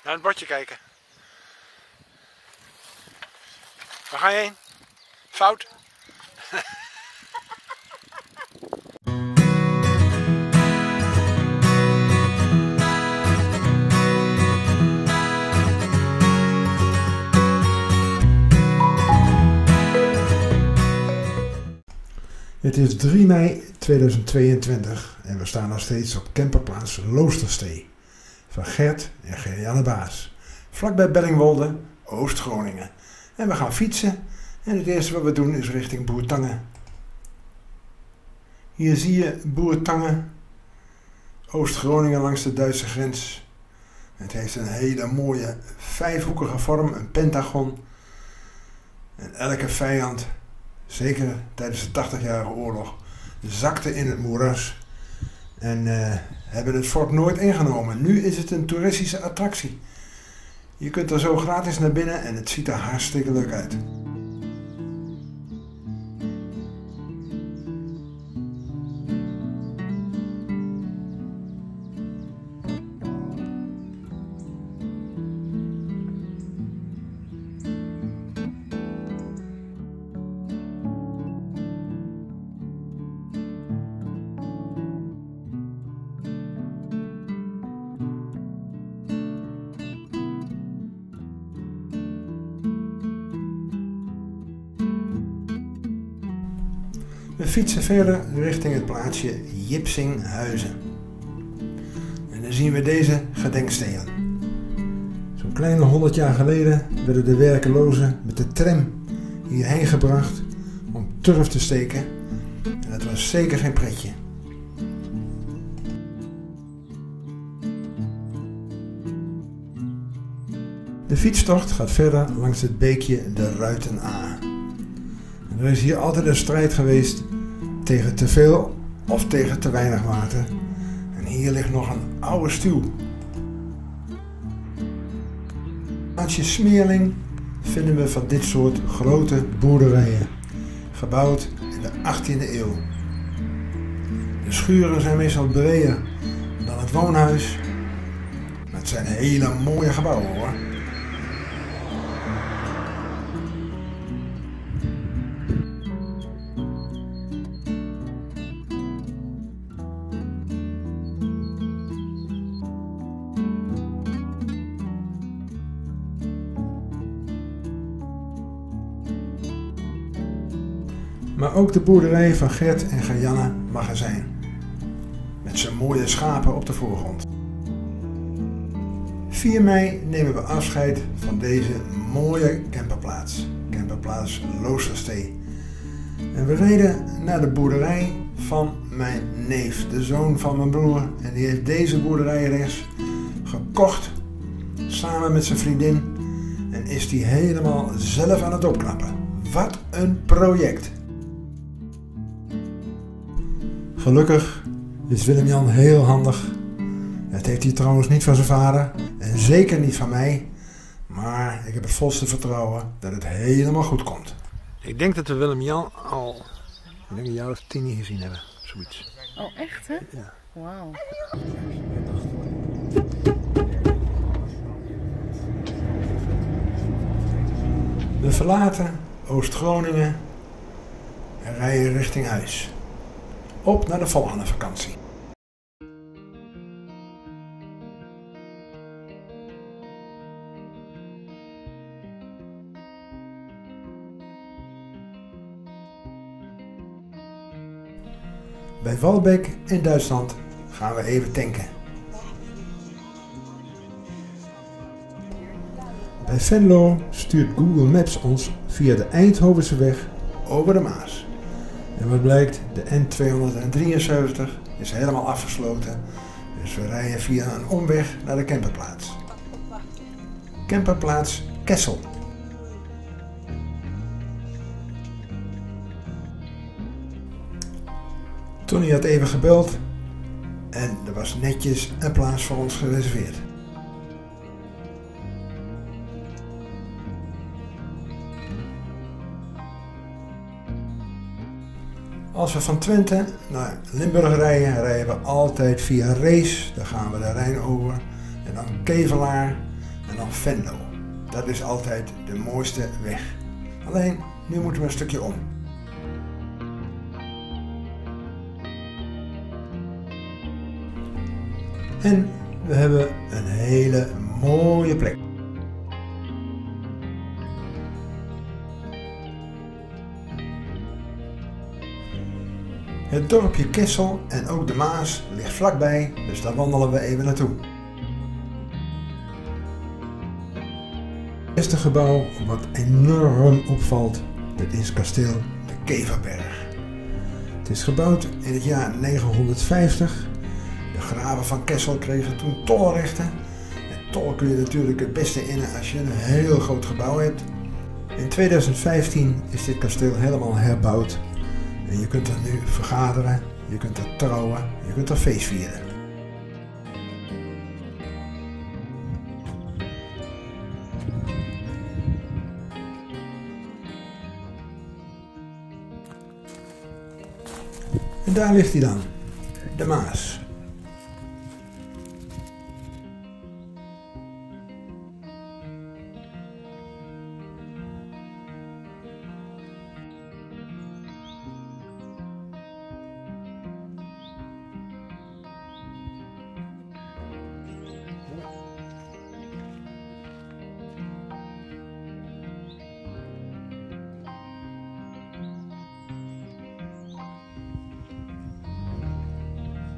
Naar het bordje kijken. Waar ga je heen? Fout. Het is 3 mei 2022 en we staan nog steeds op camperplaats Loosterstee van Gert en Gerjanne Baas, vlakbij Bellingwolde, Oost-Groningen. En we gaan fietsen en het eerste wat we doen is richting Boertangen. Hier zie je Boertangen, Oost-Groningen langs de Duitse grens. Het heeft een hele mooie vijfhoekige vorm, een pentagon. En elke vijand, zeker tijdens de 80-jarige oorlog, zakte in het moeras en hebben het fort nooit ingenomen. Nu is het een toeristische attractie. Je kunt er zo gratis naar binnen en het ziet er hartstikke leuk uit. We fietsen verder richting het plaatsje Jipsinghuizen. En dan zien we deze gedenkstenen. Zo'n kleine 100 jaar geleden werden de werkelozen met de tram hierheen gebracht om turf te steken. En dat was zeker geen pretje. De fietstocht gaat verder langs het beekje de Ruiten-Aa. Er is hier altijd een strijd geweest tegen te veel of tegen te weinig water. En hier ligt nog een oude stuw. Als je Smeerling vinden we van dit soort grote boerderijen, gebouwd in de 18e eeuw. De schuren zijn meestal breder dan het woonhuis, maar het zijn hele mooie gebouwen hoor. Maar ook de boerderij van Gert en Gerjanne mag er zijn. Met zijn mooie schapen op de voorgrond. 4 mei nemen we afscheid van deze mooie camperplaats. Camperplaats Loosterstee. En we rijden naar de boerderij van mijn neef, de zoon van mijn broer. En die heeft deze boerderij rechts gekocht, samen met zijn vriendin. En is die helemaal zelf aan het opknappen. Wat een project! Gelukkig is Willem-Jan heel handig. Dat heeft hij trouwens niet van zijn vader en zeker niet van mij. Maar ik heb het volste vertrouwen dat het helemaal goed komt. Ik denk dat we Willem-Jan al een jaar of 10 niet gezien hebben. Zoiets. Oh echt hè? Ja. Wauw. We verlaten Oost-Groningen en rijden richting huis. Op naar de volgende vakantie. Bij Walbeck in Duitsland gaan we even tanken. Bij Venlo stuurt Google Maps ons via de Eindhovense weg over de Maas. En wat blijkt, de N273 is helemaal afgesloten, dus we rijden via een omweg naar de camperplaats. Camperplaats Kessel. Tony had even gebeld en er was netjes een plaats voor ons gereserveerd. Als we van Twente naar Limburg rijden, rijden we altijd via Rees. Dan gaan we de Rijn over. En dan Kevelaar. en dan Venlo. Dat is altijd de mooiste weg. Alleen, nu moeten we een stukje om. En we hebben een hele mooie plek. Het dorpje Kessel en ook de Maas ligt vlakbij, dus daar wandelen we even naartoe. Het eerste gebouw wat enorm opvalt, dat is kasteel de Keverberg. Het is gebouwd in het jaar 950. De graven van Kessel kregen toen tolrechten. En tol kun je natuurlijk het beste innen als je een heel groot gebouw hebt. In 2015 is dit kasteel helemaal herbouwd. En je kunt er nu vergaderen, je kunt er trouwen, je kunt er feest vieren. En daar ligt hij dan, de Maas.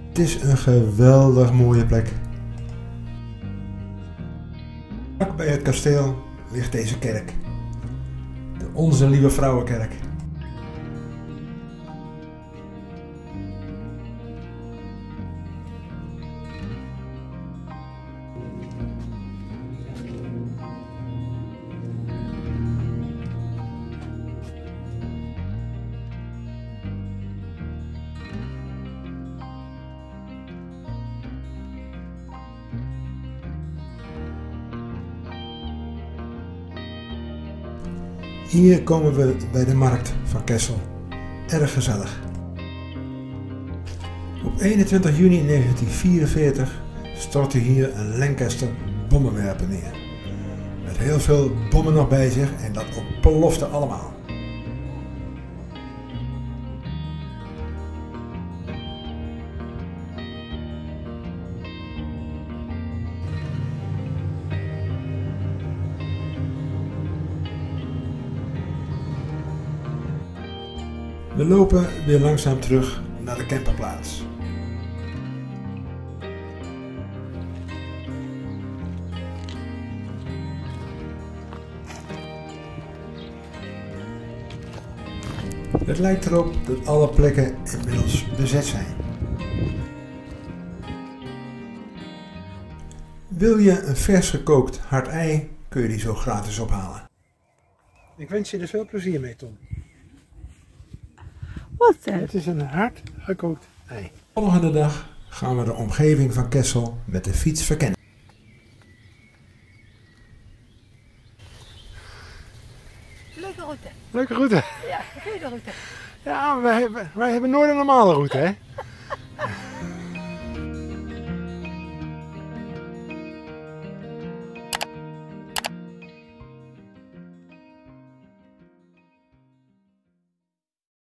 Het is een geweldig mooie plek. Vlak bij het kasteel ligt deze kerk. De Onze Lieve Vrouwenkerk. Hier komen we bij de markt van Kessel. Erg gezellig. Op 21 juni 1944 stortte hier een Lancaster bommenwerper neer. Met heel veel bommen nog bij zich en dat ontplofte allemaal. We lopen weer langzaam terug naar de camperplaats. Het lijkt erop dat alle plekken inmiddels bezet zijn. Wil je een vers gekookt hard ei, kun je die zo gratis ophalen. Ik wens je er veel plezier mee, Tom. Wat dan? Het is een hard gekookt ei. De volgende dag gaan we de omgeving van Kessel met de fiets verkennen. Leuke route. Leuke route. Ja, goede route. Ja, wij hebben nooit een normale route, hè?